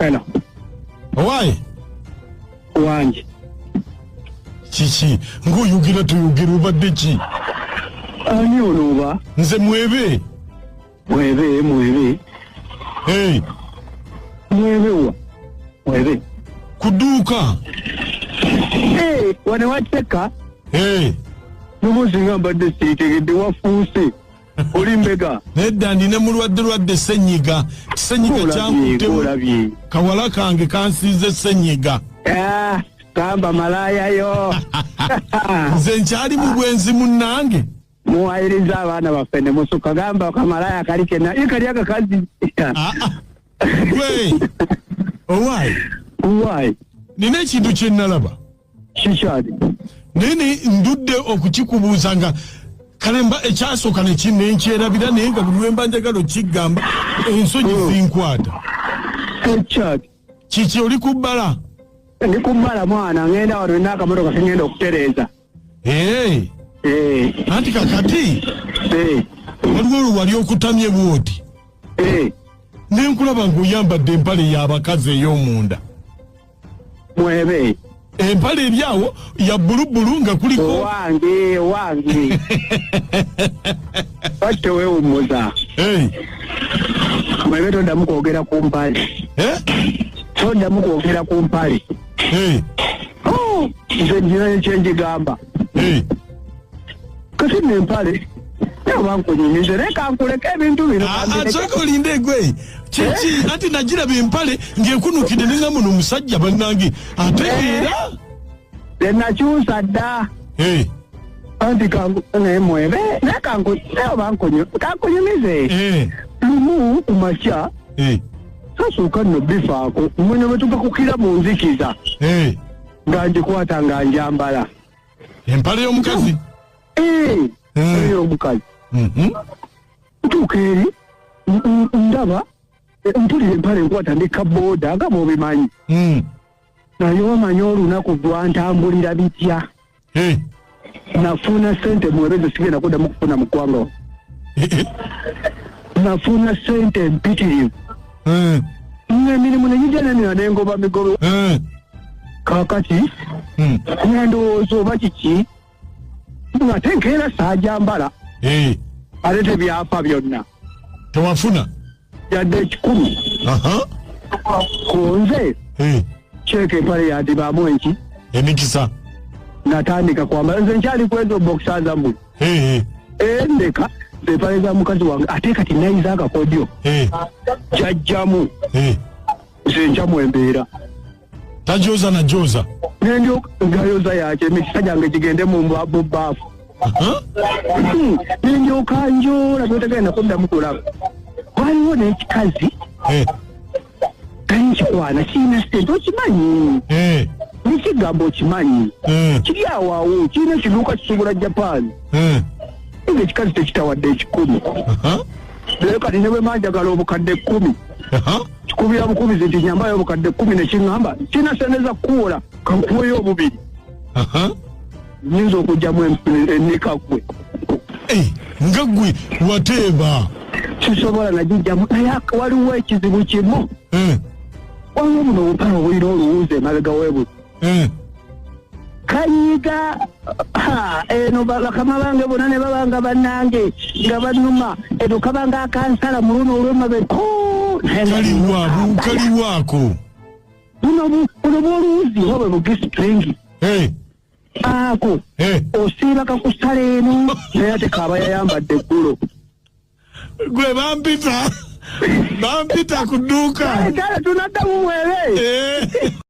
Hello. Why? Wanji. Chichi, nguyugira tuyugira ubadde ki? Ani onoba? Nze mwebe. Mwebe. Hey. Mwebe wa. Mwebe. Kuduuka. Hey, wane wateka? Hey. Numuzi ngambadde sitegedde wafuuse. Oli mbega. Nedda ndina mulwadde ssenyiga. Ssenyiga kyankutte. Kawala kange kansiize ssenyiga. Kamba malaya yo. Nze nkyali mu bwenzi munnange. Muwayiriza abaana baffe ne musuka gamba kamalaya kali kena. Ikali akakazi. Gwe. Why? Nina ekintu kye nalaba. Kishadi. Nene ndudde okukikubuuza nga kalemba ekyasooka ne kinenkyerabira naye nga buli lwemba njagala kigamba ensonyi zinkwata. Kishadi. Kiki oli ku bbala? Ndi ku bbala mwana ngenda wano n'akamotoka ngenda okutereeza. Anti kakati waliwo olwali okutamye bwoti. Nenkulaba ng'oyambadde empale y'abakazi ey'omunda. Mwebe. Empale eryawo ya bulubulu nga kuliko wange Wate weewummuza. Mwebe toddamu kwogera ku mpale. Toddamu kwogera ku mpale. Nze njina kyenjigamba. Kati n'empale yabankunyumize leka nkuleka ebintu bino. Asooka olinde gwe. Kiki ati nagiraba empale ng'ekunukidde ne nga muno omusajja bannange ategeera. Nakyusa dda. Anti mwebe leka kankunyumize. Lumu ku makya sasooka nno bifaako mwene bwe tugakukira mu nzikiza nga ngikwata nga njambala. Empale y'omukazi? Y'omukazi. Ntuuka eri ndaba mpulira empale enkwata ndi kabooda nga bw'obimanyi. Naye omanyi olunaku lwantambulira bitya. Nafuna ssente mwebe zisigenda kuddamu kufuna mu ggwanga. Nafuna ssente empitirivu. Emirimu ne gijjananira n'engoba migobo. Kaakati ndowooza oba kiki ng'ate nkeera saajambala. Ate tebyafa byonna. Tewafuna? Yadde 10. Kunze kyeka empale yadibaamu enki. Emikisa. Natandika kwambala nze nkyali kwezo bokisa zammwe. Ndeka empale za mukazi wange ate kati nayiza akakodyo. Jajjamu. Nze nkyamu embeera. Tajoza na joza. Nendyo ngayoza yake emikisa gyange gigende mu baafu. Nendyo kanjoola byotagenda kuddamu kulaba. Waliwo n'ekikazi kayinkiwana kirina ssente okimanyi. Nekigambo okimanyi. Kiri awo kirina ekiduuka kisubula Japan. Ng'ekikazi tekitawadde 10. Leero kati ne bwe manjagala obukadde 10. Kikubira bukubizi nti nyambayo obukadde 10 ne kiŋŋamba kirina seneza kuwola kankuweyo obubiri. Nyinza okugyamu ennika gwe. Nga gwe wateeba. Sisobola nagijjamu naye waliwo ekizibu kimu. Waliwo buno obupale obulina oluwuzi emabega w'ebuzi. Kanyiga eno bakama bange bonna ne babanga bannange nga bannuma eno kabanga akansala mu luno olw'emabe. Kaliwaako. Buno bw'oluwuzi oba bwe bugisipulingi. Ako osiiba kakusala eno naye ate kaaba yayambadde eggulo. Gwe bampita ku dduuka. Kale tunaddamu mwebe.